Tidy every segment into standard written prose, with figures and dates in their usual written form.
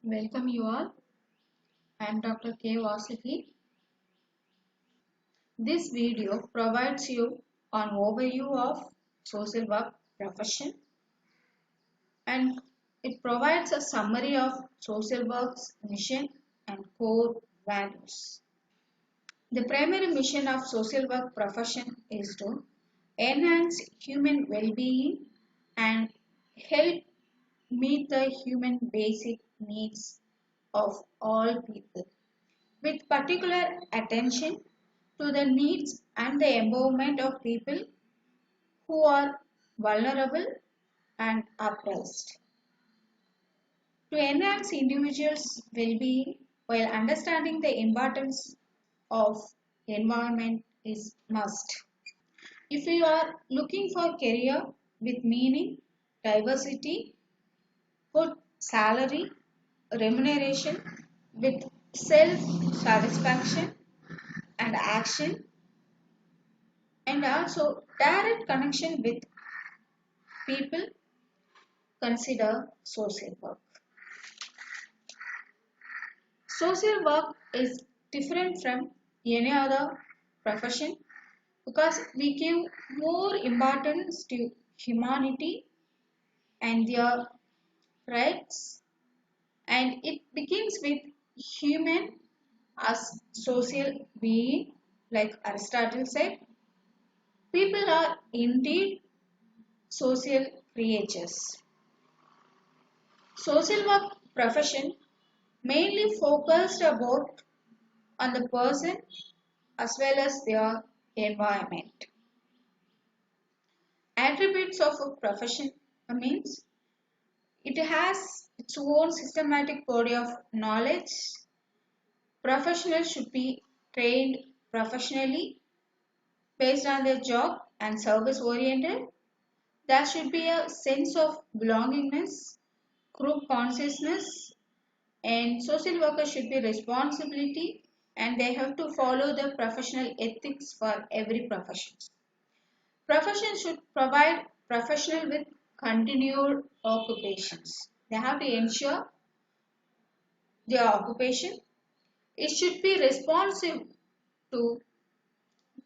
Welcome you all. I am Dr. K. Vasuki. This video provides you an overview of social work profession and it provides a summary of social work's mission and core values. The primary mission of social work profession is to enhance human well-being and help meet the human basic needs of all people, with particular attention to the needs and the empowerment of people who are vulnerable and oppressed. To enhance individuals' well-being while understanding the importance of environment is must. If you are looking for career with meaning, diversity, good salary, remuneration with self-satisfaction and action, and also direct connection with people, consider social work. Social work is different from any other profession because we give more importance to humanity and their rights, and it begins with human as social being, like Aristotle said. People are indeed social creatures. Social work profession mainly focused about on the person as well as their environment. Attributes of a profession means it has its own systematic body of knowledge. Professionals should be trained professionally based on their job and service oriented. There should be a sense of belongingness, group consciousness, and social workers should be responsibility and they have to follow the professional ethics for every profession. Profession should provide professional with continued occupations. They have to ensure their occupation. It should be responsive to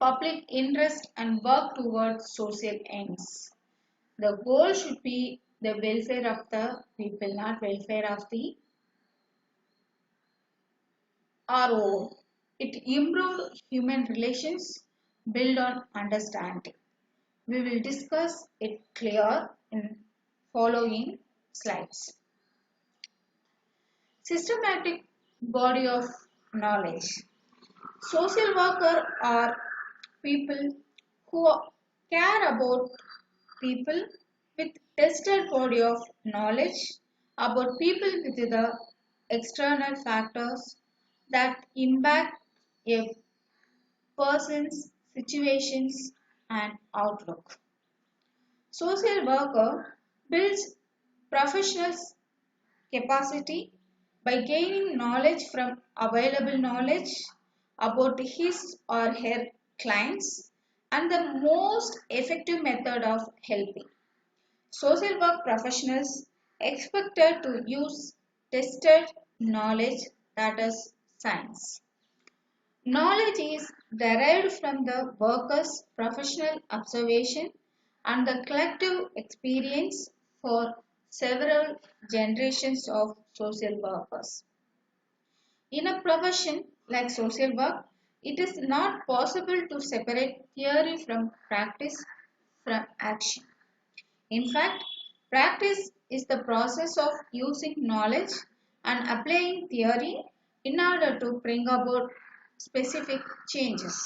public interest and work towards social ends. The goal should be the welfare of the people, not welfare of the RO. It improved human relations built on understanding. We will discuss it clear in following slides. Systematic body of knowledge. Social workers are people who care about people with tested body of knowledge about people with the external factors that impact a person's situations and outlook. Social worker builds professionals' capacity by gaining knowledge from available knowledge about his or her clients and the most effective method of helping. Social work professionals expected to use tested knowledge, that is science. Knowledge is derived from the worker's professional observation and the collective experience for several generations of social workers. In a profession like social work, it is not possible to separate theory from practice from action. In fact, practice is the process of using knowledge and applying theory in order to bring about specific changes.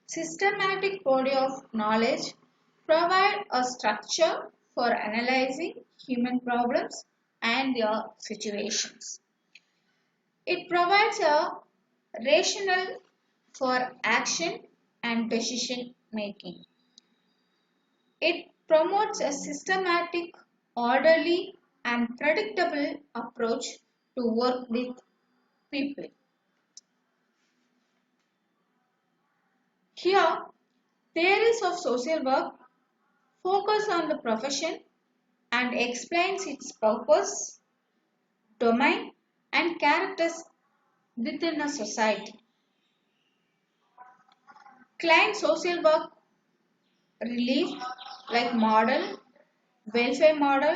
Systematic body of knowledge provide a structure for analyzing human problems and their situations. It provides a rationale for action and decision making. It promotes a systematic, orderly, and predictable approach to work with people. Here, theories of social work focus on the profession and explains its purpose, domain, and characters within a society. Client social work relief like model, welfare model,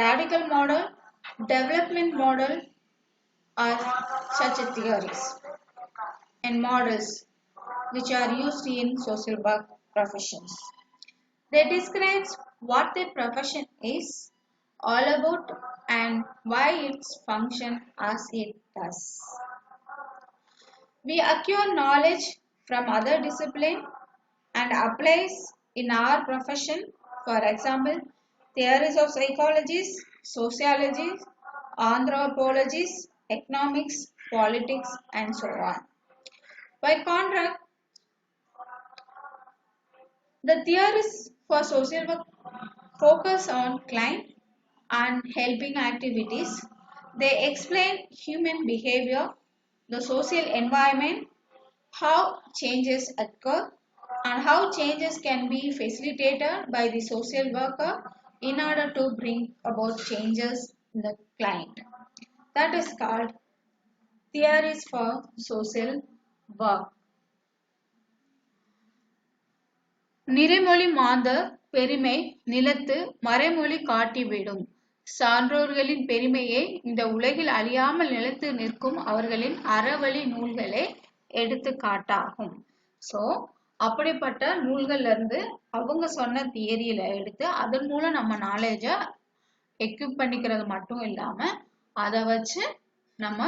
radical model, development model are such a theories and models which are used in social work professions. They describe what the profession is all about and why it's function as it does. We acquire knowledge from other disciplines and applies in our profession. For example, theories of psychology, sociology, anthropology, economics, politics, and so on. By contrast, the theories for social work focus on client and helping activities. They explain human behavior, the social environment, how changes occur, and how changes can be facilitated by the social worker in order to bring about changes in the client. That is called theories for social work. நிறைமொழி மாந்தர் பெருமை நிலத்து மறைமொழி காட்டிவிடும். சான்றோர்களின் பெருமையை இந்த உலகில் அழியாமல் நிலைத்து நிற்கும் அவர்களின் அறவழி நூல்களே எடுத்துக்காட்டாகும். ஸோ அப்படிப்பட்ட நூல்கள்ல இருந்து அவங்க சொன்ன தியரியில எடுத்து அதன் மூலம் நம்ம நாலேஜை எக்யூப் பண்ணிக்கிறது மட்டும் இல்லாம அதை வச்சு நம்ம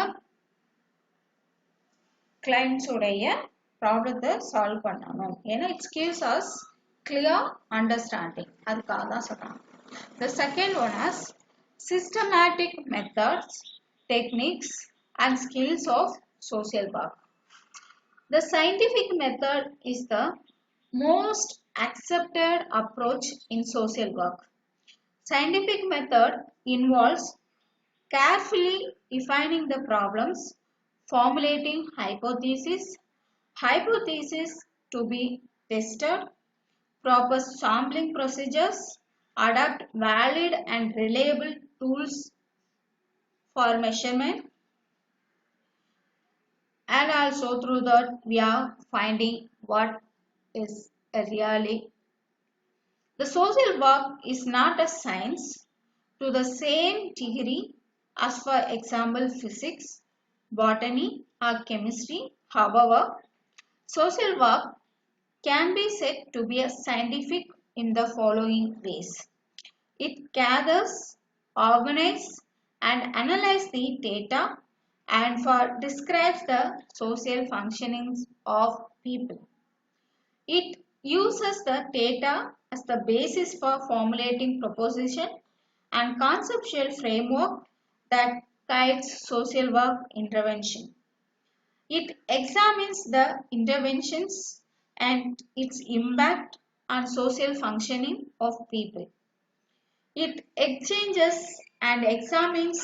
கிளைண்ட்ஸ் உடைய ப்ராப்ளத்தை சால்வ் பண்ணணும். ஏன்னா it's gives us clear understanding. அதுக்காக தான் சொல்றாங்க. The second one is systematic methods, techniques and skills of social work. The scientific method is the most accepted approach in social work. Scientific method involves carefully defining the problems, formulating hypotheses to be tested, proper sampling procedures, adopt valid and reliable tools for measurement, and also through that we are finding what is really. The social work is not a science to the same degree as for example physics, botany or chemistry. However, social work can be said to be a scientific in the following ways. It gathers, organizes and analyzes the data and describes the social functionings of people. It uses the data as the basis for formulating proposition and conceptual framework that guides social work intervention. It examines the interventions and its impact on social functioning of people. It exchanges and examines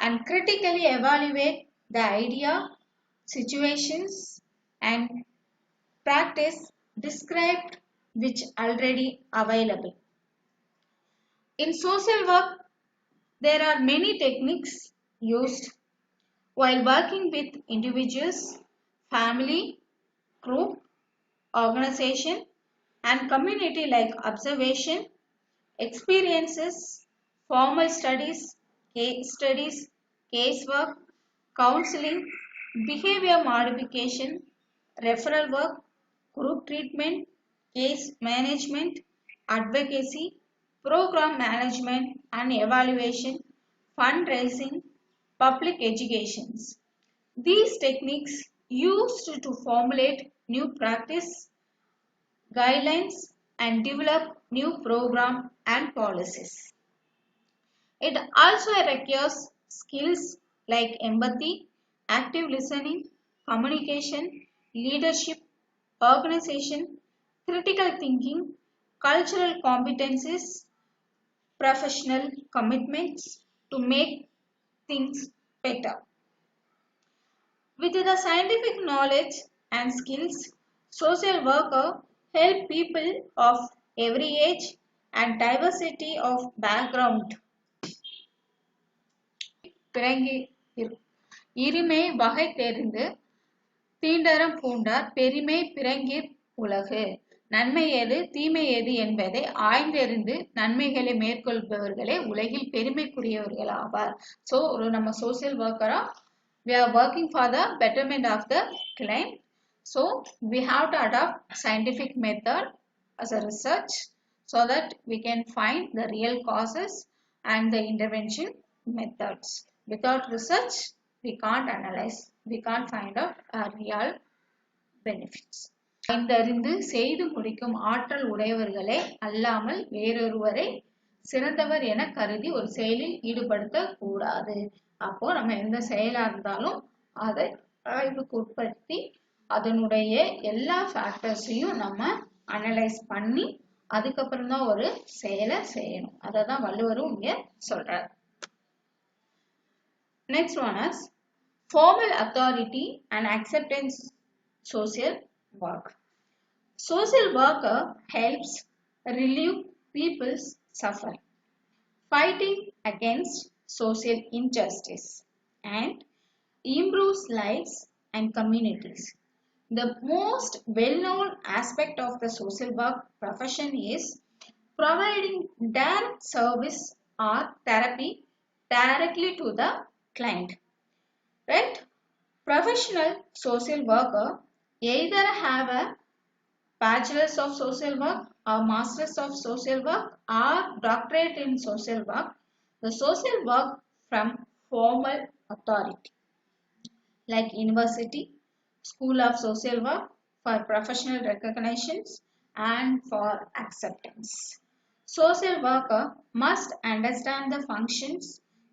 and critically evaluates the idea, situations and practice described which already available. In social work, there are many techniques used while working with individuals, family, group, organization and community like observation, experiences, formal studies, case studies, casework, counseling, behavior modification, referral work, group treatment, case management, advocacy, program management and evaluation, fundraising, public educations. These techniques used to formulate new practice, guidelines and develop new program and policies. It also requires skills like empathy, active listening, communication, leadership, organization, critical thinking, cultural competencies, professional commitments to make things better. With the scientific knowledge and skills, social workers help people of every age and diversity of background இருமை வகை தெரிந்து தீண்டரம் பூண்டார் பெருமை பிறங்கிற் உலகு. நன்மை ஏது தீமை ஏது என்பதை ஆய்ந்தறிந்து நன்மைகளை மேற்கொள்பவர்களே உலகில் பெருமைக்குரியவர்கள் ஆவார். ஸோ நம்ம social ஒர்க்கரா we are working for the betterment of the client. So we have to adopt scientific method as a research so that we can find the real causes and the intervention methods. Without research, we can't analyze, we can't find out real benefits. ஐந்தறிந்து செய்து முடிக்கும் ஆற்றல் உடையவர்களே அல்லாமல் வேறொருவரை சிறந்தவர் என கருதி ஒரு செயலில் ஈடுபடுத்த கூடாது. அப்போ நம்ம எந்த செயலா இருந்தாலும் அதை ஆய்வுக்கு உட்படுத்தி அதனுடைய எல்லா ஃபேக்டர்ஸையும் நம்ம அனலைஸ் பண்ணி அதுக்கப்புறம் தான் ஒரு செயலை செய்யணும். அதை தான் வள்ளுவரும் இங்க சொல்றார். Next one is formal authority and acceptance social work. Social worker helps relieve people's suffering, fighting against social injustice, and improves lives and communities. The most well-known aspect of the social work profession is providing direct service or therapy directly to the client. Right? Professional social worker either have a bachelor's of social work or master's of social work or doctorate in social work. The social work from formal authority like university, school of social work for professional recognitions and for acceptance. Social worker must understand the functions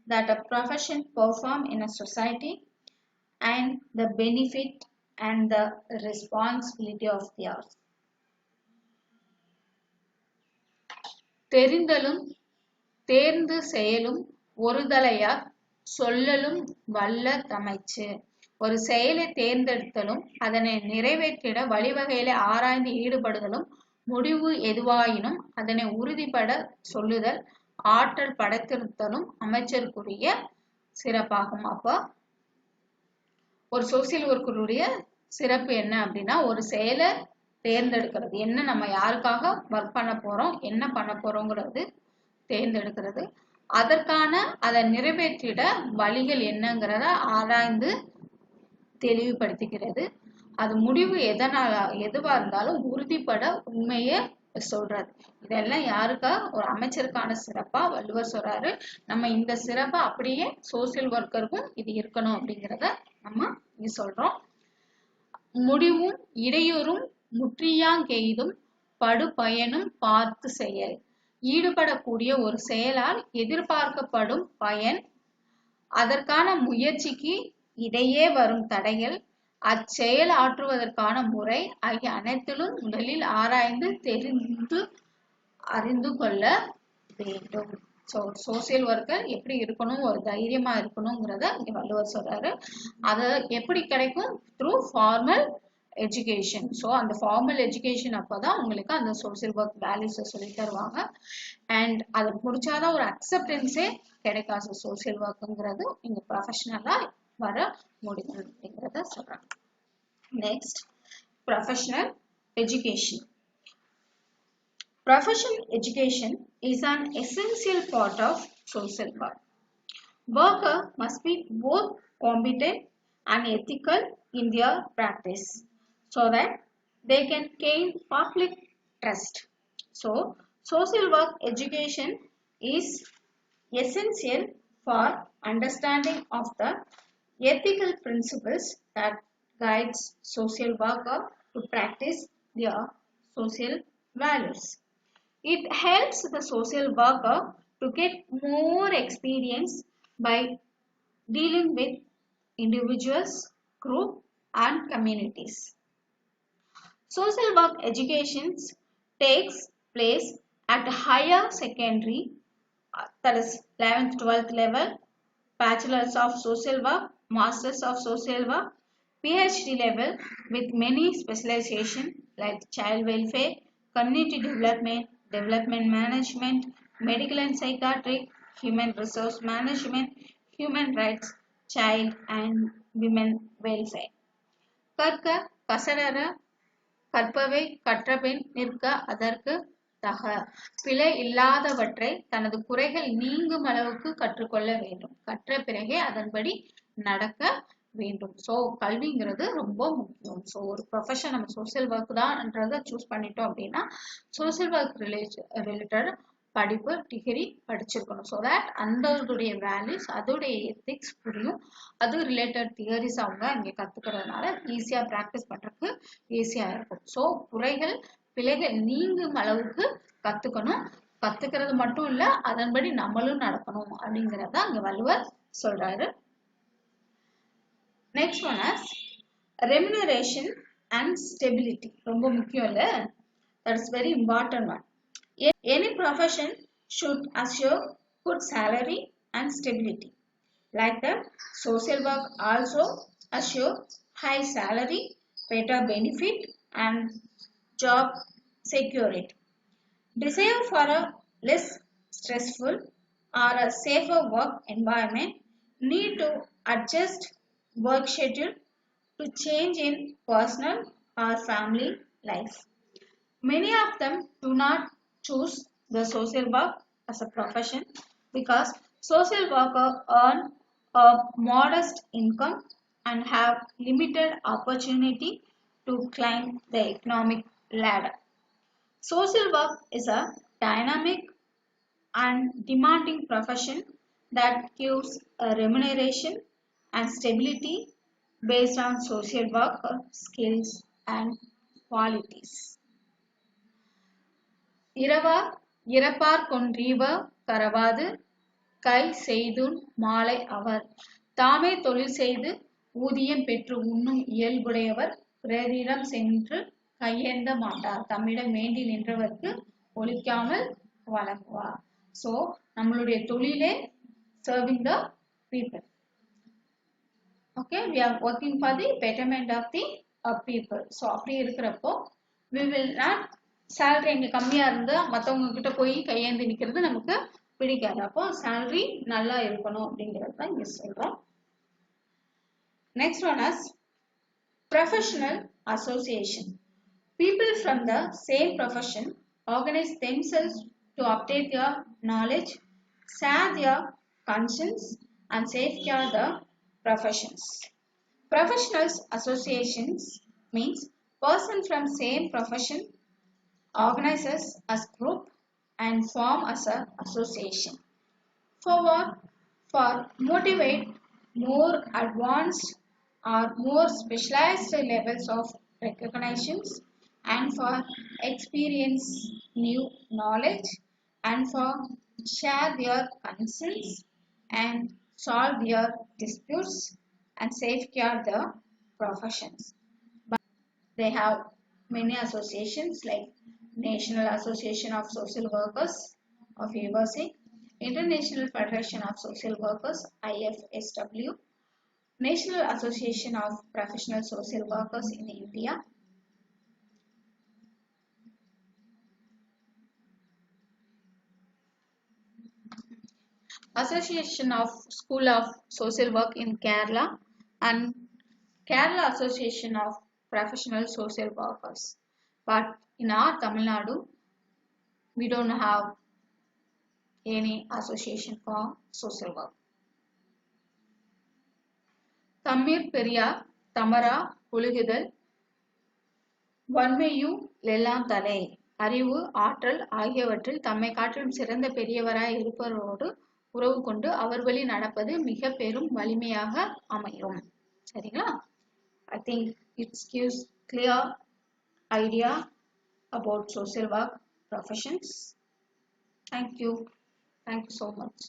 that a profession perform in a society and the benefit and the responsibility of theirs. தெரிந்தலும் தேர்ந்து செயலும் ஒருதலையார் சொல்லலும் வல்ல தமைச்சு. ஒரு செயலை தேர்ந்தெடுத்தலும் அதனை நிறைவேற்றிட வழிவகையில ஆராய்ந்து ஈடுபடுதலும் முடிவு எதுவாயினும் அதனை உறுதிப்பட சொல்லுதல் ஆற்றல் படைத்திருத்தலும் அமைச்சருக்குரிய சிறப்பாகும். அப்போ ஒரு சோசியல் ஒர்க்கருடைய சிறப்பு என்ன அப்படின்னா ஒரு செயலை தேர்ந்தெடுக்கிறது, என்ன நம்ம யாருக்காக ஒர்க் பண்ண போறோம், என்ன பண்ண போறோங்கிறது தேர்ந்தெடுக்கிறது, அதற்கான அதை நிறைவேற்றிட வழிகள் என்னங்கிறத ஆராய்ந்து தெளிவுபடுத்திக்கிறது, அது முடிவு எதுவா இருந்தாலும் உறுதிப்பட உண்மையை சொல்றது. இதெல்லாம் யாருக்கா ஒரு அமைச்சருக்கான சிறப்பா வள்ளுவர் சொல்றாரு. நம்ம இந்த சிறப்பா அப்படியே சோசியல் ஒர்க்கருக்கும் இது இருக்கணும் அப்படிங்கிறத நம்ம இங்க சொல்றோம். முடிவும் இடையூறும் முற்றியாங்கெய்தும் படுபயனும் பார்த்து செயல். ஈடுபடக்கூடிய ஒரு செயலால் எதிர்பார்க்கப்படும் பயன், அதற்கான முயற்சிக்கு இடையே வரும் தடைகள், அச்செயல் ஆற்றுவதற்கான முறை ஆகிய அனைத்திலும் முதலில் ஆராய்ந்து தெரிந்து அறிந்து கொள்ள வேண்டும். சோசியல் ஒர்க்கர் எப்படி இருக்கணும், ஒரு தைரியமா இருக்கணுங்கிறத இங்க வள்ளுவர் சொல்றாரு. அது எப்படி கிடைக்கும்? Through formal education. ஸோ அந்த ஃபார்மல் எஜுகேஷன் அப்போதான் உங்களுக்கு அந்த சோசியல் ஒர்க் வேல்யூஸை சொல்லி தருவாங்க. அண்ட் அதை முடிச்சாதான் ஒரு அக்செப்டன்ஸே கிடைக்காது. சோசியல் ஒர்க்குங்கிறது இங்க ப்ரொஃபஷனலா வர முடியும் அப்படிங்கிறத சொல்றாங்க. Next, professional education. Professional education is an essential part of social work. Worker must be both competent and ethical in their practice so that they can gain public trust. So, social work education is essential for understanding of the ethical principles that guides social worker to practice their social values. It helps the social worker to get more experience by dealing with individuals, group, and communities. Social work education takes place at higher secondary, that is 11th, 12th level, bachelors of social work, masters of social work, PhD level with many specialization like child welfare, community development, development management, medical and psychiatric, human resource management, human rights, child and women welfare. கற்க கசடற கற்பவை கற்றபின் நிற்க அதற்கு தக. பிழை இல்லாதவற்றை தனது குறைகள் நீங்கும் அளவுக்கு கற்றுக்கொள்ள வேண்டும். கற்ற பிறகே அதன்படி நடக்க வேண்டும். ஸோ கல்விங்கிறது ரொம்ப முக்கியம். ஸோ ஒரு ப்ரொஃபஷன் நம்ம சோசியல் ஒர்க் தான்ன்றதை சூஸ் பண்ணிட்டோம் அப்படின்னா சோசியல் ஒர்க் ரிலேட்டட் படிப்பு டிகிரி படிச்சிருக்கணும். ஸோ தட் அதோடைய வேல்யூஸ் அதோடைய எத்திக்ஸ் புரியும். அது ரிலேட்டட் தியரிஸ் அவங்க இங்கே கற்றுக்கிறதுனால ஈஸியாக ப்ராக்டிஸ் பண்ணுறதுக்கு ஈஸியாக இருக்கும். ஸோ குறைகள் பிழைகள் நீங்கும் அளவுக்கு கற்றுக்கணும். கற்றுக்கிறது மட்டும் இல்லை, அதன்படி நம்மளும் நடக்கணும் அப்படிங்கிறத அங்கே வள்ளுவர் சொல்கிறாரு. Next one is remuneration and stability. ரொம்ப முக்கியம் இல்ல? That is very important one. Any profession should assure good salary and stability. Like that, social work also assure high salary, better benefit and job security. Desire for a less stressful or a safer work environment need to adjust work schedule to change in personal or family life. Many of them do not choose the social work as a profession because social workers earn a modest income and have limited opportunity to climb the economic ladder. Social work is a dynamic and demanding profession that gives a remuneration and stability based on social work skills and qualities. இரவார் இறப்பார் கொன்றீவ கரவாது கை செய்துன் மாலை அவர் தாமே தொழில் செய்து ஊதியம் பெற்று உண்ணும் இயல்புடையவர் பிறரிடம் சென்று கையேந்த மாட்டார் தம்மிடம் வேண்டி நின்றவர்க்கு ஒழிக்காமல் வழங்குவார். ஸோ நம்மளுடைய தொழிலே serving the people. Okay, we are working for the betterment of the people. So அப்படி இருக்கிறப்போ we will not salary எங்க கம்மியா இருந்தா மற்றவங்க கிட்ட போய் கையேந்தி நிக்கிறது நமக்கு பிடிக்காது. அப்போ salary நல்லா இருக்கணும் அப்படிங்கிறது தான் இங்க சொல்றோம். Next one is professional association. People from the same profession organize themselves to update their knowledge, share their concerns and safeguard the professions. Professional associations means person from same profession organizes as group and form as a association. For what? For motivate more advanced or more specialized levels of recognitions and for experience new knowledge and for share their concerns and solve their disputes and safeguard the professions. But they have many associations like National Association of Social Workers of USA, International Federation of Social Workers IFSW, National Association of Professional Social Workers in India, Association of School of Social Work in Kerala and Kerala Association of Professional Social Workers. But in our Tamil Nadu, we don't have any association for social work. தம்மீர் Periyar Tamara ஒழுகுதல் வன்மையும் எல்லாம் தலை அறிவு ஆற்றல் ஆகியவற்றில் தம்மை காட்டிலும் சிறந்த பெரியவராய் இருப்பவரோடு உறவு கொண்டு அவர் வழி நடப்பது மிக பெரும் வலிமையாக அமையும். சரிங்களா? I think it gives clear idea about social work professions. Thank you so much.